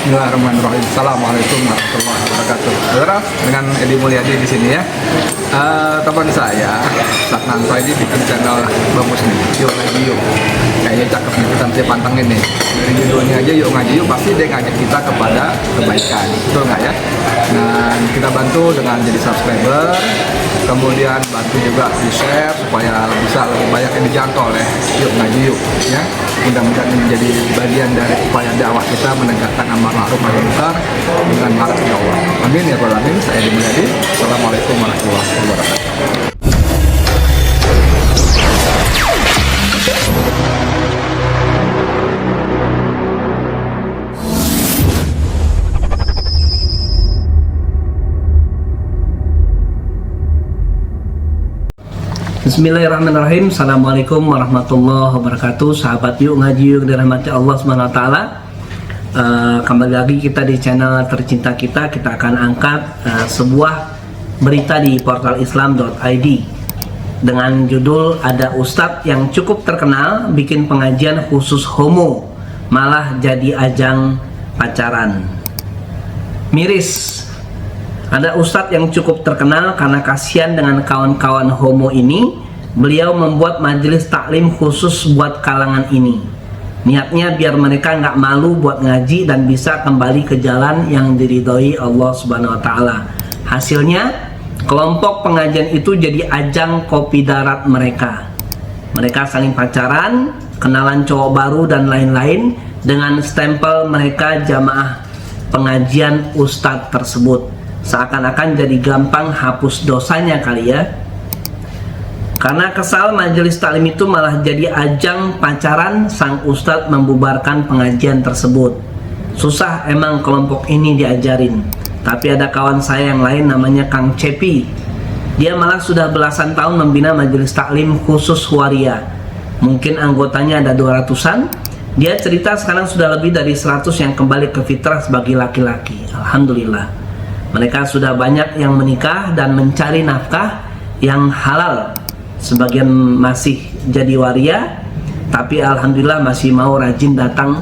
Bismillahirrahmanirrahim. Assalamualaikum warahmatullahi wabarakatuh. Saudara, dengan Edi Mulyadi di sini ya. Teman saya, Ustaz Nanto ini bikin channel bagus nih. Yuk ngaji yuk. Kayaknya cakep nih, kita mesti pantengin nih. Dari judulnya aja yuk ngaji yuk, pasti dia ngajak kita kepada kebaikan. Betul nggak ya? Dan kita bantu dengan jadi subscriber. Kemudian bantu juga di share supaya bisa lebih banyak yang dijangkau oleh yuk ngaji yuk ya. Mudah-mudahan ini menjadi bagian dari upaya dakwah kita menegakkan amar ma'ruf nahi munkar dengan harap ya Allah. Amin ya rabbal alamin. Saya Edi Mulyadi. Assalamualaikum warahmatullahi wabarakatuh. Bismillahirrahmanirrahim. Assalamualaikum warahmatullahi wabarakatuh. Sahabat yuk ngaji yuk dirahmati Allah Subhanahu wa taala. Kembali lagi kita di channel tercinta kita akan angkat sebuah berita di portal islam.id dengan judul ada ustadz yang cukup terkenal bikin pengajian khusus homo malah jadi ajang pacaran. Miris. Ada ustadz yang cukup terkenal karena kasihan dengan kawan-kawan homo ini, beliau membuat majelis taklim khusus buat kalangan ini. Niatnya biar mereka nggak malu buat ngaji dan bisa kembali ke jalan yang diridhoi Allah Subhanahu wa taala. Hasilnya, kelompok pengajian itu jadi ajang kopi darat mereka. Mereka saling pacaran, kenalan cowok baru dan lain-lain dengan stempel mereka jamaah pengajian ustadz tersebut. Seakan-akan jadi gampang hapus dosanya kali ya. Karena kesal majelis taklim itu malah jadi ajang pacaran, sang ustadz membubarkan pengajian tersebut. Susah emang kelompok ini diajarin. Tapi ada kawan saya yang lain namanya Kang Cepi. Dia malah sudah belasan tahun membina majelis taklim khusus waria. Mungkin anggotanya ada 200-an. Dia cerita sekarang sudah lebih dari 100 yang kembali ke fitrah sebagai laki-laki. Alhamdulillah. Mereka sudah banyak yang menikah dan mencari nafkah yang halal. Sebagian masih jadi waria, tapi alhamdulillah masih mau rajin datang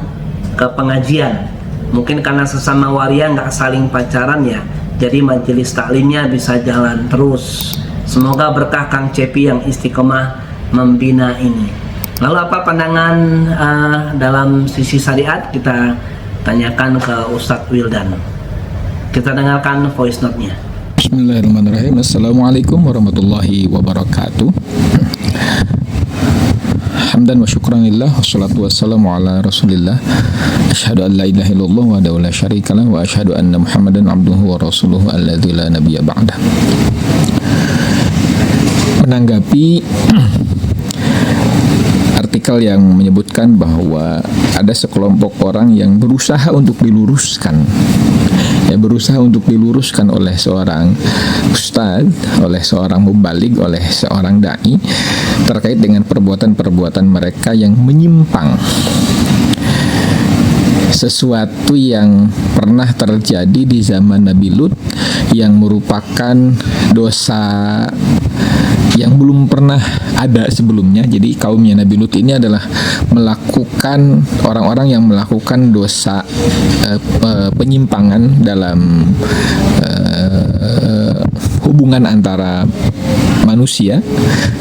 ke pengajian. Mungkin karena sesama waria nggak saling pacaran ya, jadi majelis taklimnya bisa jalan terus. Semoga berkah Kang Cepi yang istiqomah membina ini. Lalu apa pandangan dalam sisi syariat? Kita tanyakan ke Ustadz Wildan. Kita dengarkan voice note-nya. Bismillahirrahmanirrahim. Assalamualaikum warahmatullahi wabarakatuh. Hamdan wa syukran lillah, wassalatu wassalamu ala rasulillah. Asyhadu an la ilaha illallah wa la syarikalah wa asyhadu anna Muhammadan abduhu wa rasuluhu alladzi la nabiyya ba'dah. Menanggapi artikel yang menyebutkan bahwa ada sekelompok orang yang berusaha untuk diluruskan oleh seorang ustadz, oleh seorang mubaligh, oleh seorang dai terkait dengan perbuatan-perbuatan mereka yang menyimpang. Sesuatu yang pernah terjadi di zaman Nabi Lut yang merupakan dosa yang belum pernah ada sebelumnya. Jadi kaumnya Nabi Lut ini adalah melakukan orang-orang yang melakukan dosa penyimpangan dalam hubungan antara manusia,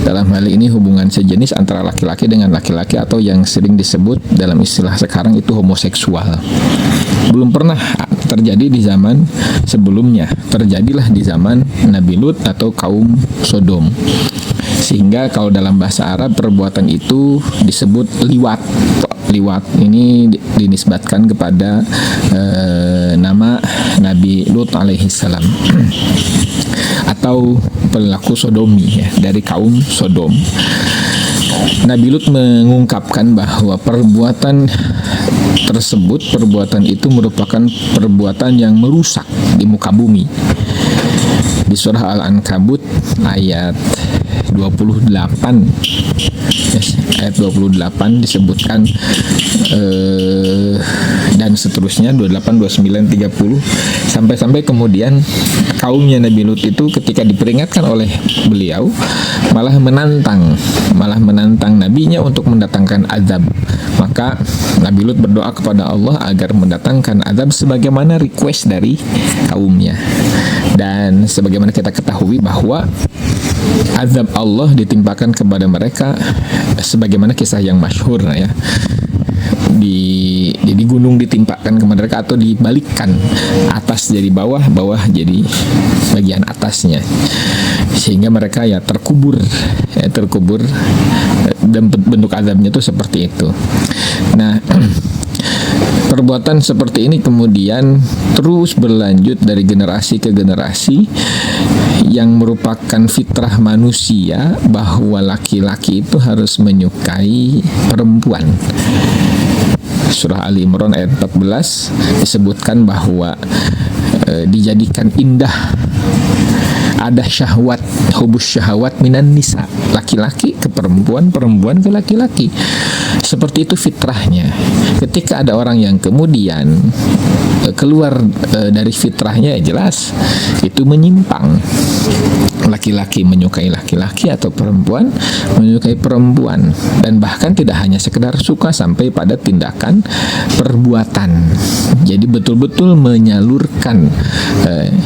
dalam hal ini hubungan sejenis antara laki-laki dengan laki-laki atau yang sering disebut dalam istilah sekarang itu homoseksual. Belum pernah terjadi di zaman sebelumnya, terjadilah di zaman Nabi Lut atau kaum Sodom. Sehingga kalau dalam bahasa Arab perbuatan itu disebut liwat. Liwat ini dinisbatkan kepada nama Nabi Lut alaihissalam atau pelaku sodomi ya, dari kaum Sodom. Nabi Lut mengungkapkan bahwa perbuatan tersebut, perbuatan itu merupakan perbuatan yang merusak di muka bumi. Di surah Al-Ankabut ayat 28 ayat 28 disebutkan dan seterusnya 28, 29, 30 sampai kemudian kaumnya Nabi Lut itu ketika diperingatkan oleh beliau malah menantang nabinya untuk mendatangkan azab. Maka Nabi Lut berdoa kepada Allah agar mendatangkan azab sebagaimana request dari kaumnya. Dan sebagaimana kita ketahui bahwa azab Allah ditimpakan kepada mereka sebagaimana kisah yang masyhur ya. Di gunung ditimpakan kepada mereka atau dibalikkan, atas jadi bawah, bawah jadi bagian atasnya, sehingga mereka ya terkubur dan bentuk azabnya itu seperti itu. Nah, perbuatan seperti ini kemudian terus berlanjut dari generasi ke generasi, yang merupakan fitrah manusia bahwa laki-laki itu harus menyukai perempuan. Surah Ali Imran ayat 14 disebutkan bahwa dijadikan indah, ada syahwat, hubus syahwat minan nisa, laki-laki ke perempuan, perempuan ke laki-laki. Seperti itu fitrahnya. Ketika ada orang yang kemudian keluar dari fitrahnya, ya jelas itu menyimpang. Laki-laki menyukai laki-laki atau perempuan menyukai perempuan, dan bahkan tidak hanya sekedar suka sampai pada tindakan perbuatan. Jadi betul-betul menyalurkan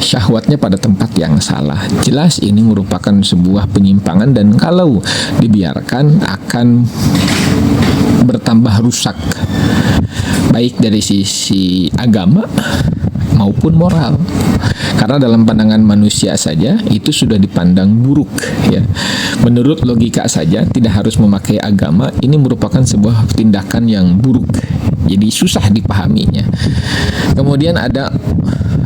syahwatnya pada tempat yang salah. Jelas ini merupakan sebuah penyimpangan, dan kalau dibiarkan akan bertambah rusak, baik dari sisi agama maupun moral. Karena dalam pandangan manusia saja itu sudah dipandang buruk ya. Menurut logika saja, tidak harus memakai agama, ini merupakan sebuah tindakan yang buruk. Jadi susah dipahaminya. Kemudian ada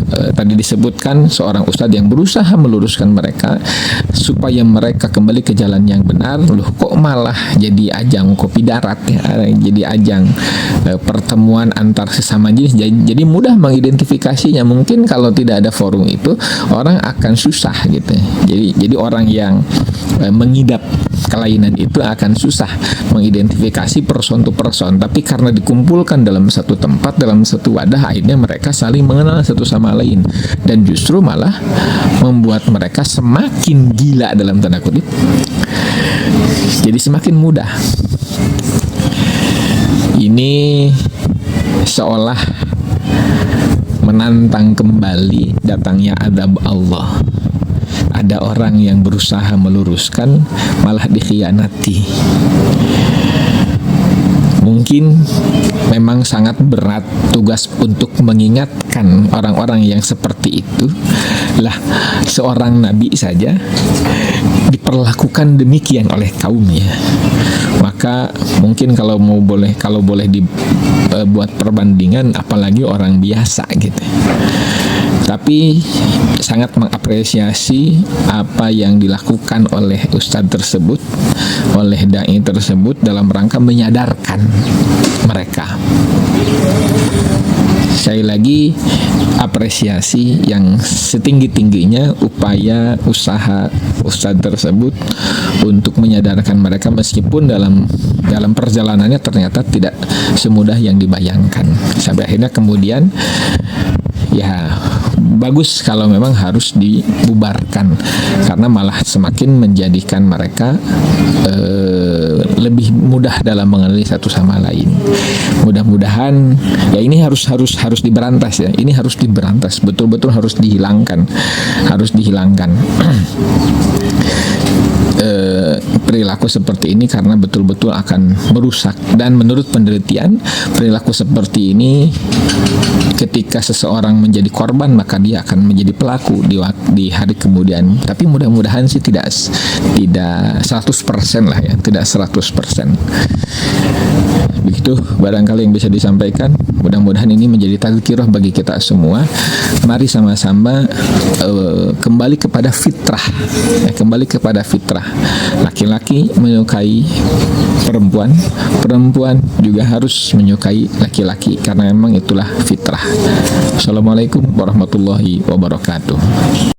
tadi disebutkan seorang ustadz yang berusaha meluruskan mereka supaya mereka kembali ke jalan yang benar. Loh, kok malah jadi ajang kopi darat ya, jadi ajang pertemuan antar sesama jenis. Jadi mudah mengidentifikasinya. Mungkin kalau tidak ada forum itu orang akan susah gitu. Jadi orang yang mengidap kelainan itu akan susah mengidentifikasi person to person. Tapi karena dikumpulkan dalam satu tempat, dalam satu wadah, akhirnya mereka saling mengenal satu sama lain, dan justru malah membuat mereka semakin gila dalam tanda kutip. Jadi semakin mudah. Ini seolah menantang kembali datangnya azab Allah. Ada orang yang berusaha meluruskan malah dikhianati. Mungkin memang sangat berat tugas untuk mengingatkan orang-orang yang seperti itu. Lah, seorang nabi saja diperlakukan demikian oleh kaumnya. Maka mungkin kalau boleh dibuat perbandingan, apalagi orang biasa gitu. Tapi sangat mengapresiasi apa yang dilakukan oleh ustadz tersebut, oleh dai tersebut dalam rangka menyadarkan mereka. Sekali lagi apresiasi yang setinggi-tingginya upaya usaha ustadz tersebut untuk menyadarkan mereka, meskipun dalam perjalanannya ternyata tidak semudah yang dibayangkan. Sampai akhirnya kemudian ya bagus kalau memang harus dibubarkan, karena malah semakin menjadikan mereka lebih mudah dalam mengenali satu sama lain. Mudah-mudahan ya ini harus diberantas ya. Ini harus diberantas, betul-betul harus dihilangkan. Perilaku seperti ini karena betul-betul akan merusak. Dan menurut penelitian, perilaku seperti ini ketika seseorang menjadi korban, maka dia akan menjadi pelaku di hari kemudian. Tapi mudah-mudahan sih tidak 100% lah ya, tidak 100%. Begitu barangkali yang bisa disampaikan. Mudah-mudahan ini menjadi tazkirah bagi kita semua. Mari sama-sama kembali kepada fitrah. Kembali kepada fitrah. Laki-laki menyukai perempuan, perempuan juga harus menyukai laki-laki, karena memang itulah fitrah. Assalamualaikum warahmatullahi wabarakatuh.